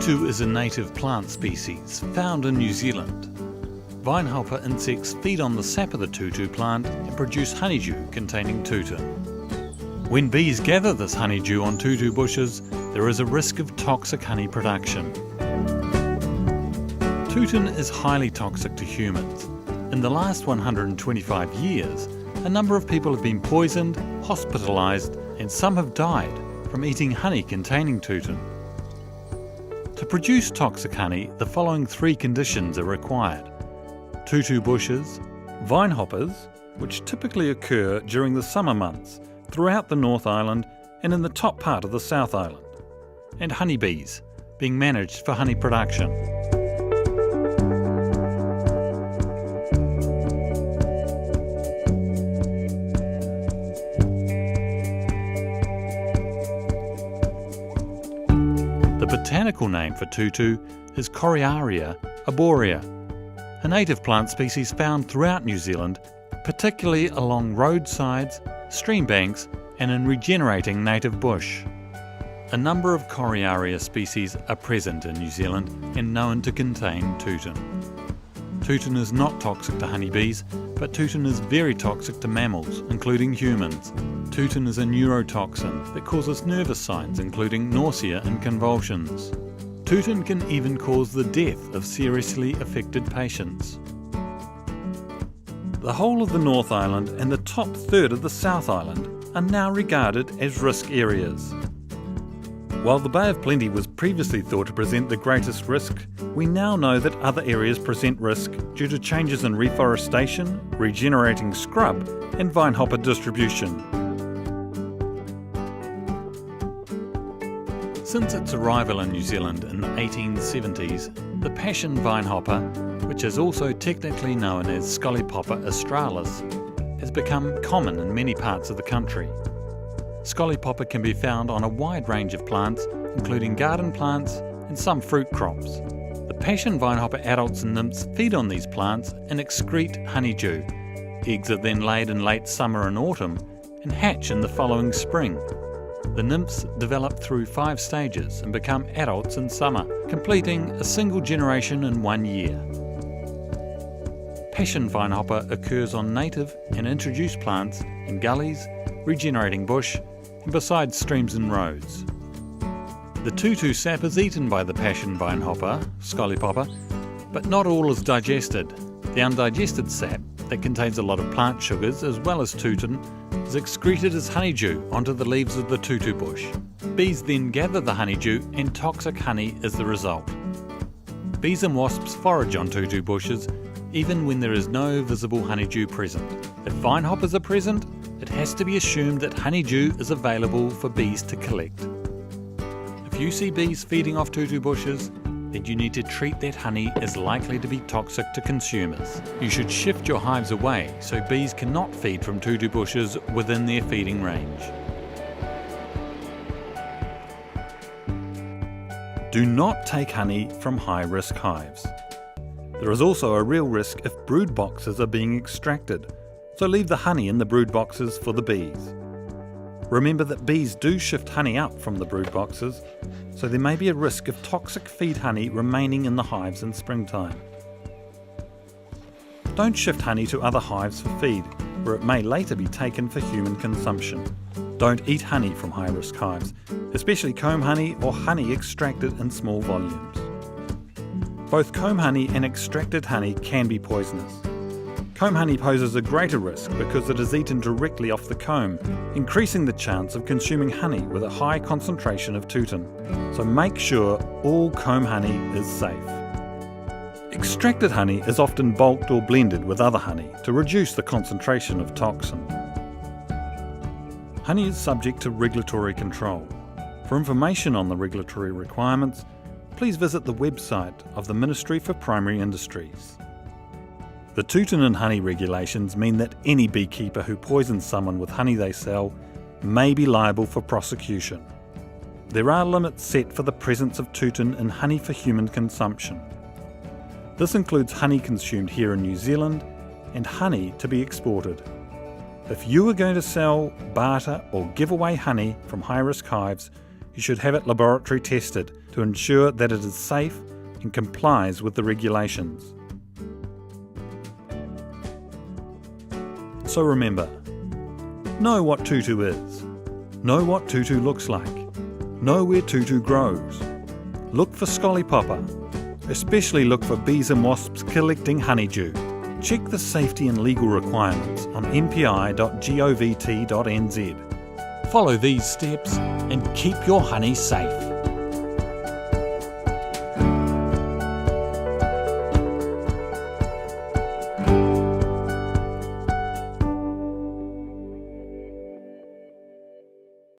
Tutu is a native plant species found in New Zealand. Vinehopper insects feed on the sap of the tutu plant and produce honeydew containing tutin. When bees gather this honeydew on tutu bushes, there is a risk of toxic honey production. Tutin is highly toxic to humans. In the last 125 years, a number of people have been poisoned, hospitalised, and some have died from eating honey containing tutin. To produce toxic honey, the following three conditions are required: tutu bushes, vine hoppers, which typically occur during the summer months throughout the North Island and in the top part of the South Island, and honeybees, being managed for honey production. The botanical name for tutu is Coriaria arborea, a native plant species found throughout New Zealand, particularly along roadsides, stream banks and in regenerating native bush. A number of Coriaria species are present in New Zealand and known to contain tutin. Tutin is not toxic to honeybees, but tutin is very toxic to mammals, including humans. Tutin is a neurotoxin that causes nervous signs including nausea and convulsions. Tutin can even cause the death of seriously affected patients. The whole of the North Island and the top third of the South Island are now regarded as risk areas. While the Bay of Plenty was previously thought to present the greatest risk, we now know that other areas present risk due to changes in reforestation, regenerating scrub and vinehopper distribution. Since its arrival in New Zealand in the 1870s, the passion vinehopper, which is also technically known as Scolipopper australis, has become common in many parts of the country. Scolipopper can be found on a wide range of plants, including garden plants and some fruit crops. The passion vinehopper adults and nymphs feed on these plants and excrete honeydew. Eggs are then laid in late summer and autumn and hatch in the following spring. The nymphs develop through 5 stages and become adults in summer, completing a single generation in 1 year. Passion vinehopper occurs on native and introduced plants in gullies, regenerating bush, and beside streams and roads. The tutu sap is eaten by the passion vinehopper, Scolipopper, but not all is digested. The undigested sap, that contains a lot of plant sugars as well as tutin, is excreted as honeydew onto the leaves of the tutu bush. Bees then gather the honeydew and toxic honey is the result. Bees and wasps forage on tutu bushes even when there is no visible honeydew present. If vinehoppers are present, it has to be assumed that honeydew is available for bees to collect. If you see bees feeding off tutu bushes, then you need to treat that honey as likely to be toxic to consumers. You should shift your hives away so bees cannot feed from tutu bushes within their feeding range. Do not take honey from high-risk hives. There is also a real risk if brood boxes are being extracted, so leave the honey in the brood boxes for the bees. Remember that bees do shift honey up from the brood boxes, so there may be a risk of toxic feed honey remaining in the hives in springtime. Don't shift honey to other hives for feed, where it may later be taken for human consumption. Don't eat honey from high-risk hives, especially comb honey or honey extracted in small volumes. Both comb honey and extracted honey can be poisonous. Comb honey poses a greater risk because it is eaten directly off the comb, increasing the chance of consuming honey with a high concentration of tutin. So make sure all comb honey is safe. Extracted honey is often bulked or blended with other honey to reduce the concentration of toxin. Honey is subject to regulatory control. For information on the regulatory requirements, please visit the website of the Ministry for Primary Industries. The tutin and honey regulations mean that any beekeeper who poisons someone with honey they sell may be liable for prosecution. There are limits set for the presence of tutin in honey for human consumption. This includes honey consumed here in New Zealand and honey to be exported. If you are going to sell, barter or give away honey from high-risk hives, you should have it laboratory tested to ensure that it is safe and complies with the regulations. So remember, know what tutu is, know what tutu looks like, know where tutu grows, look for scollypopper, especially look for bees and wasps collecting honeydew. Check the safety and legal requirements on mpi.govt.nz. Follow these steps and keep your honey safe.